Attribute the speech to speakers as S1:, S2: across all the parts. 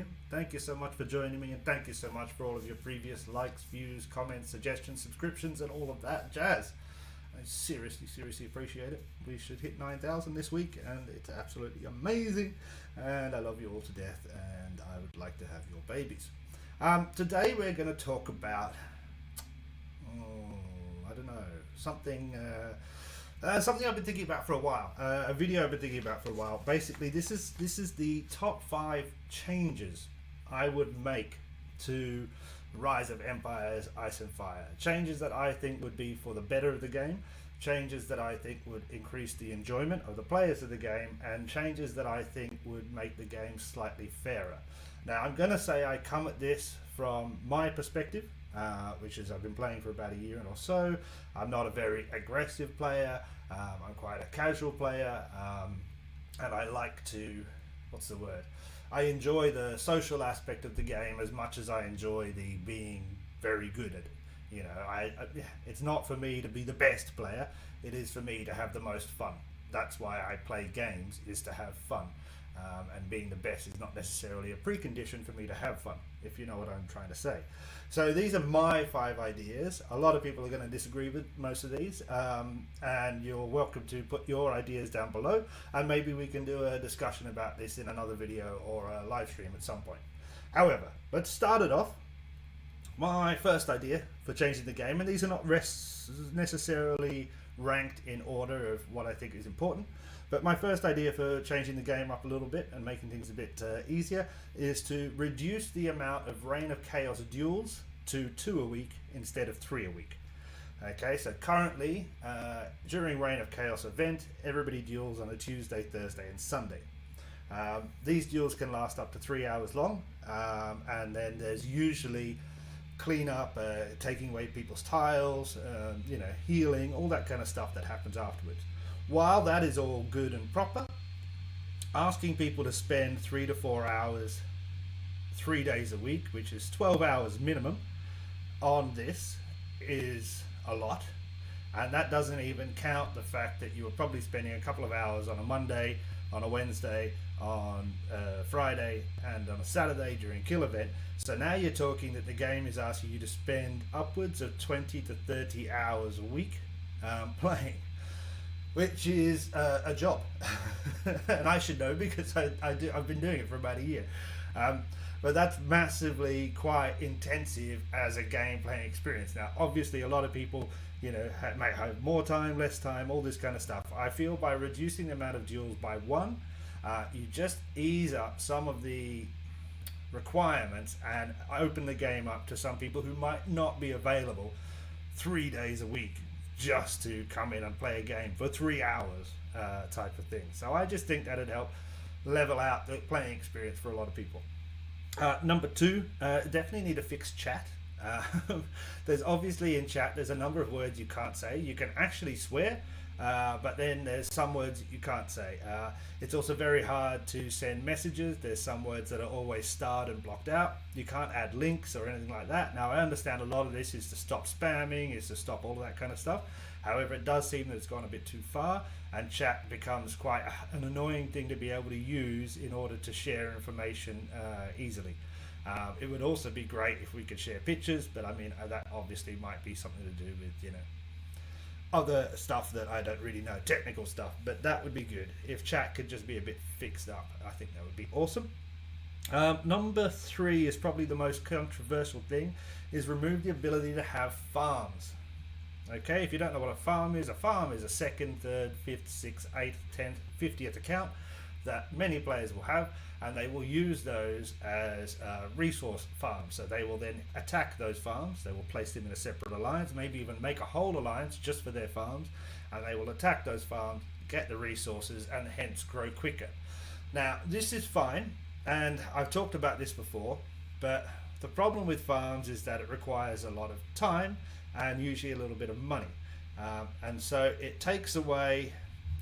S1: here. Thank you so much for joining me, and thank you so much for all of your previous likes, views, comments, suggestions, subscriptions, and all of that jazz. I seriously appreciate it. We should hit 9,000 this week, and it's absolutely amazing. And I love you all to death, and I would like to have your babies. Today we're going to talk about, I don't know, something I've been thinking about for a while. A video I've been thinking about for a while. Basically, this is the top 5 changes I would make to Rise of Empires: Ice and Fire. Changes that I think would be for the better of the game. Changes that I think would increase the enjoyment of the players of the game, and changes that I think would make the game slightly fairer. Now, I'm going to say I come at this from my perspective, which is I've been playing for about a year or so. I'm not a very aggressive player. I'm quite a casual player, and I like to, I enjoy the social aspect of the game as much as I enjoy the being very good at it. You know, it's not for me to be the best player. It is for me to have the most fun. That's why I play games, is to have fun. And being the best is not necessarily a precondition for me to have fun, if you know what I'm trying to say. So these are my 5 ideas. A lot of people are going to disagree with most of these, and you're welcome to put your ideas down below, and maybe we can do a discussion about this in another video or a live stream at some point. However, let's start it off. My first idea for changing the game, and these are not necessarily ranked in order of what I think is important, but my first idea for changing the game up a little bit and making things a bit easier is to reduce the amount of Reign of Chaos duels to 2 a week instead of 3 a week. Okay, so currently during Reign of Chaos event, everybody duels on a Tuesday, Thursday and Sunday. These duels can last up to 3 hours long, and then there's usually clean up, taking away people's tiles, you know, healing, all that kind of stuff that happens afterwards. While that is all good and proper, asking people to spend 3 to 4 hours 3 days a week, which is 12 hours minimum on this, is a lot. And that doesn't even count the fact that you were probably spending a couple of hours on a Monday, on a Wednesday, on a Friday, and on a Saturday during kill event. So now you're talking that the game is asking you to spend upwards of 20 to 30 hours a week playing, which is a job. And I should know because I've been doing it for about a year. But that's massively quite intensive as a game playing experience. Now, obviously, a lot of people, you know, may have more time, less time, all this kind of stuff. I feel by reducing the amount of duels by 1, you just ease up some of the requirements and open the game up to some people who might not be available 3 days a week just to come in and play a game for 3 hours type of thing. So I just think that'd help level out the playing experience for a lot of people. Number 2, definitely need to fix chat. There's obviously in chat, there's a number of words you can't say. You can actually swear, but then there's some words you can't say. It's also very hard to send messages. There's some words that are always starred and blocked out. You can't add links or anything like that. Now, I understand a lot of this is to stop spamming, is to stop all of that kind of stuff. However, it does seem that it's gone a bit too far, and chat becomes quite an annoying thing to be able to use in order to share information easily. It would also be great if we could share pictures, but I mean, that obviously might be something to do with, you know, other stuff that I don't really know, technical stuff, but that would be good. If chat could just be a bit fixed up, I think that would be awesome. Number 3 is probably the most controversial thing, is remove the ability to have farms. Okay, if you don't know what a farm is a 2nd, 3rd, 5th, 6th, 8th, 10th, 50th account that many players will have, and they will use those as resource farms. So they will then attack those farms, they will place them in a separate alliance, maybe even make a whole alliance just for their farms, and they will attack those farms, get the resources, and hence grow quicker. Now, this is fine, and I've talked about this before, but the problem with farms is that it requires a lot of time and usually a little bit of money. And so it takes away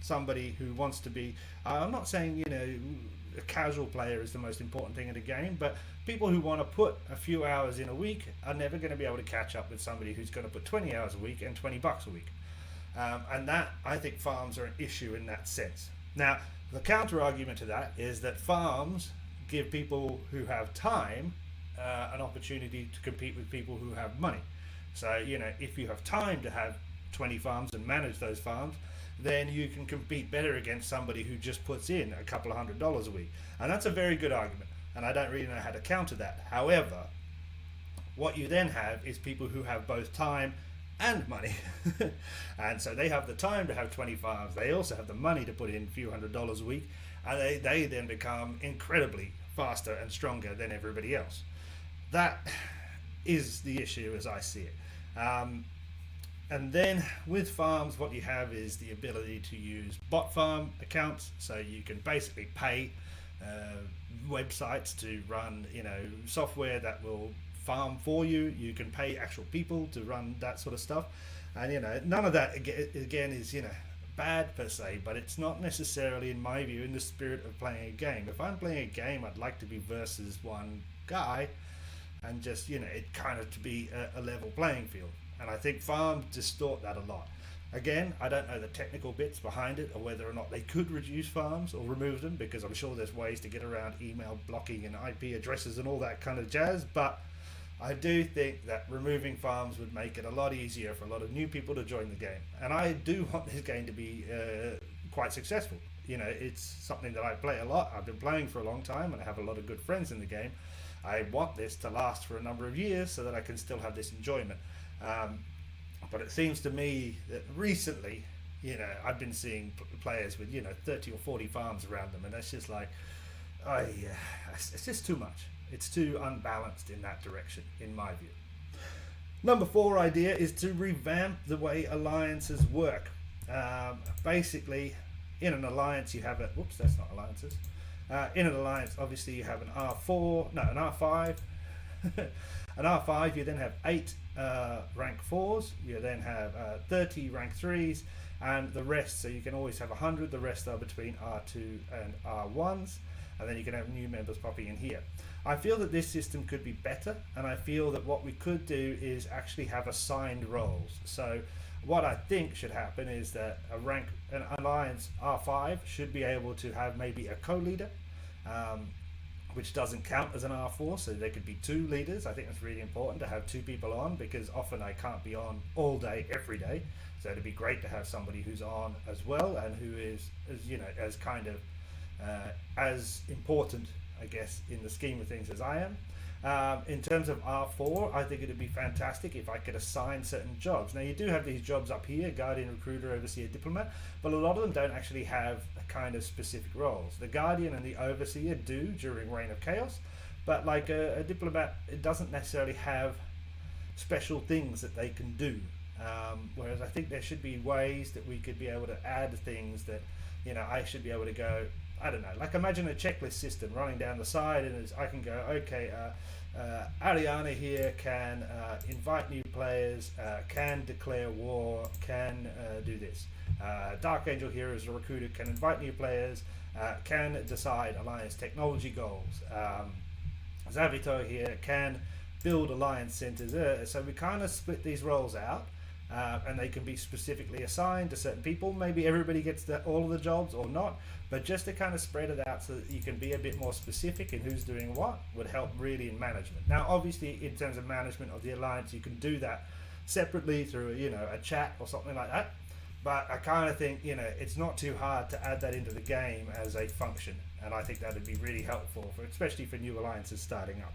S1: somebody who wants to be, I'm not saying, you know, a casual player is the most important thing in the game, but people who want to put a few hours in a week are never going to be able to catch up with somebody who's going to put 20 hours a week and $20 a week. And that, I think farms are an issue in that sense. Now, the counter argument to that is that farms give people who have time an opportunity to compete with people who have money. So, you know, if you have time to have 20 farms and manage those farms, then you can compete better against somebody who just puts in a couple of $100 a week. And that's a very good argument. And I don't really know how to counter that. However, what you then have is people who have both time and money. And so they have the time to have 20 farms. They also have the money to put in a few $100s a week. And they then become incredibly faster and stronger than everybody else. That is the issue as I see it. And then with farms, what you have is the ability to use bot farm accounts. So you can basically pay websites to run, you know, software that will farm for you. You can pay actual people to run that sort of stuff. And, you know, none of that, again, is, you know, bad per se, but it's not necessarily, in my view, in the spirit of playing a game. If I'm playing a game, I'd like to be versus one guy and just, you know, it kind of to be a level playing field. And I think farms distort that a lot. Again, I don't know the technical bits behind it, or whether or not they could reduce farms or remove them, because I'm sure there's ways to get around email blocking and IP addresses and all that kind of jazz. But I do think that removing farms would make it a lot easier for a lot of new people to join the game. And I do want this game to be quite successful. You know, it's something that I play a lot. I've been playing for a long time and I have a lot of good friends in the game. I want this to last for a number of years so that I can still have this enjoyment. But it seems to me that recently, you know, I've been seeing players with, you know, 30 or 40 farms around them, and that's just like, it's just too much. It's too unbalanced in that direction, in my view. Number 4 idea is to revamp the way alliances work. Basically, in an alliance you have a, whoops, that's not alliances. In an alliance, obviously you have an R5. An R5, you then have 8 rank 4s, you then have 30 rank 3s, and the rest, so you can always have 100, the rest are between R2 and R1s, and then you can have new members popping in here. I feel that this system could be better, and I feel that what we could do is actually have assigned roles. So what I think should happen is that an alliance R5 should be able to have maybe a co-leader, which doesn't count as an R4, so there could be 2 leaders. I think that's really important to have 2 people on, because often I can't be on all day, every day. So it'd be great to have somebody who's on as well, and who is you know, as kind of as important, I guess, in the scheme of things as I am. In terms of R4, I think it'd be fantastic if I could assign certain jobs. Now, you do have these jobs up here, Guardian, Recruiter, Overseer, Diplomat, but a lot of them don't actually have a kind of specific roles. The Guardian and the Overseer do during Reign of Chaos, but like a Diplomat, it doesn't necessarily have special things that they can do. Whereas I think there should be ways that we could be able to add things that, you know, I should be able to go, I don't know, like imagine a checklist system running down the side, and I can go, okay, Ariana here can invite new players, can declare war, can do this. Dark Angel here as a recruiter can invite new players, can decide alliance technology goals. Zavito here can build alliance centers. So we kind of split these roles out. And they can be specifically assigned to certain people. Maybe everybody gets all of the jobs or not, but just to kind of spread it out so that you can be a bit more specific in who's doing what would help really in management. Now, obviously, in terms of management of the alliance, you can do that separately through, you know, a chat or something like that. But I kind of think, you know, it's not too hard to add that into the game as a function, and I think that would be really helpful, especially for new alliances starting up.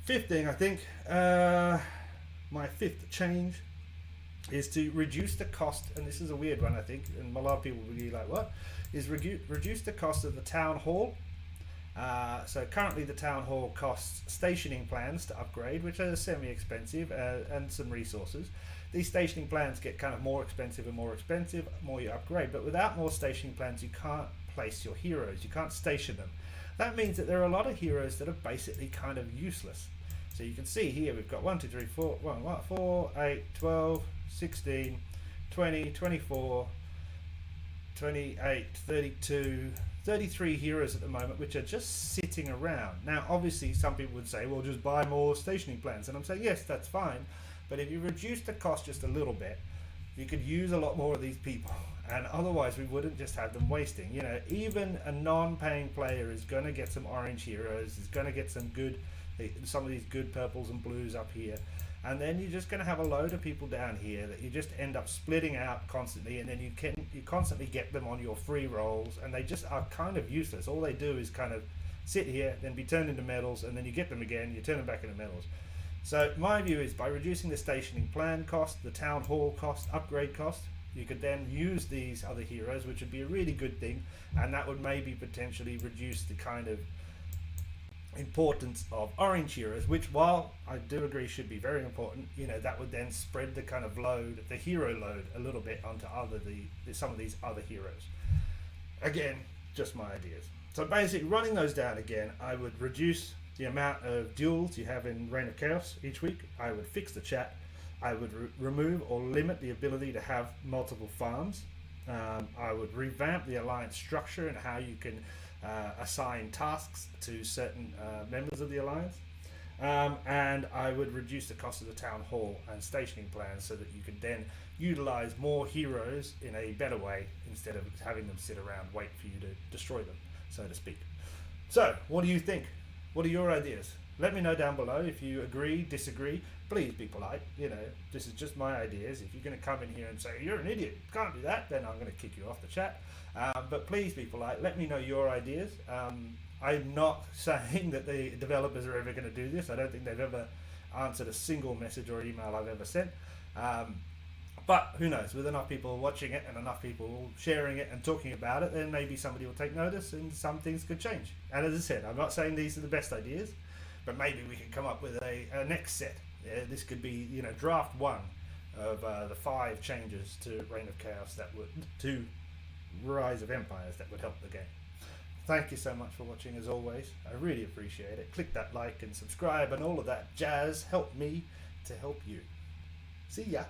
S1: 5th thing, I think. My 5th change is to reduce the cost, and this is a weird one, I think, and a lot of people will be like, what? Is reduce the cost of the town hall. So currently the town hall costs stationing plans to upgrade, which are semi-expensive, and some resources. These stationing plans get kind of more expensive and more expensive, more you upgrade, but without more stationing plans you can't place your heroes, you can't station them. That means that there are a lot of heroes that are basically kind of useless. So you can see here we've got 4, 8, 12, 16, 20, 24, 28, 32, 33 heroes at the moment, which are just sitting around. Now, obviously, some people would say, well, just buy more stationing plans. And I'm saying, yes, that's fine. But if you reduce the cost just a little bit, you could use a lot more of these people. and otherwise we wouldn't just have them wasting. You know, even a non-paying player is going to get some orange heroes, is going to get some of these good purples and blues up here, and then you're just going to have a load of people down here that you just end up splitting out constantly, and then you constantly get them on your free rolls, and they just are kind of useless. All they do is kind of sit here, then be turned into medals, and then you get them again, you turn them back into medals. So my view is, by reducing the stationing plan cost, the town hall cost, upgrade cost, you could then use these other heroes, which would be a really good thing, and that would maybe potentially reduce the kind of importance of orange heroes, which, while I do agree should be very important, you know, that would then spread the kind of load, the hero load, a little bit onto some of these other heroes. Again, just my ideas. So basically, running those down again, I would reduce the amount of duels you have in Reign of Chaos each week. I would fix the chat. I would remove or limit the ability to have multiple farms. I would revamp the alliance structure and how you can assign tasks to certain members of the alliance. And I would reduce the cost of the town hall and stationing plans so that you could then utilize more heroes in a better way instead of having them sit around wait for you to destroy them, so to speak. So, what do you think? What are your ideas? Let me know down below. If you agree, disagree, please be polite. You know, this is just my ideas. If you're going to come in here and say, you're an idiot, can't do that, then I'm going to kick you off the chat. But please be polite. Let me know your ideas. I'm not saying that the developers are ever going to do this. I don't think they've ever answered a single message or email I've ever sent. But who knows, with enough people watching it and enough people sharing it and talking about it, then maybe somebody will take notice and some things could change. And as I said, I'm not saying these are the best ideas, but maybe we can come up with a next set. Yeah, this could be, you know, draft 1 of the 5 changes to Reign of Chaos to Rise of Empires that would help the game. Thank you so much for watching, as always. I really appreciate it. Click that like and subscribe and all of that jazz. Help me to help you. See ya.